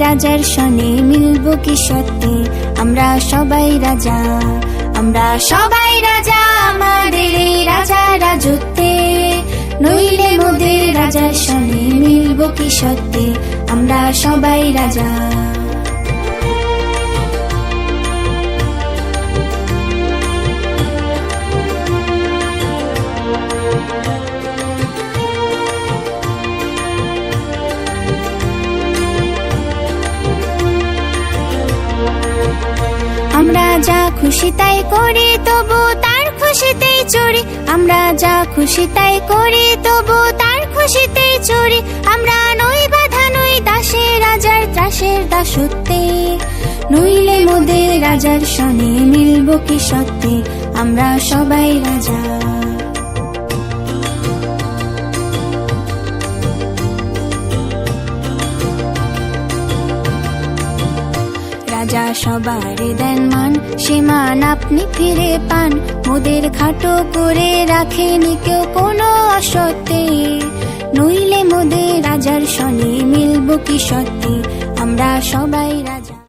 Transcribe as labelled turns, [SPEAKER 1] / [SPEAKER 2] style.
[SPEAKER 1] রাজার সনে মিলব কি সত্যি, আমরা সবাই রাজা, আমরা সবাই রাজা আমাদের এই রাজা রাজত্বে। নইলে মোদের রাজার সনে মিলব কি সত্যি, আমরা সবাই রাজা। আমরা যা খুশি তাই করি তবু তার খুশিতেই চড়ি, আমরা যা খুশি তাই করি তবু তার খুশিতেই চড়ি। আমরা নই বাধা নই দাসে রাজার ত্রাসের দাসত্বে। নইলে মোদের রাজার সনে মিলব কি সত্যি, আমরা সবাই রাজা। রাজা সবারে দেন মান, সে মান আপনি ফিরে পান। মোদের খাটো করে রাখেনি কেউ কোনো অসত্যে। নইলে মোদের রাজার সনে মিলব কি সত্যি, আমরা সবাই রাজা।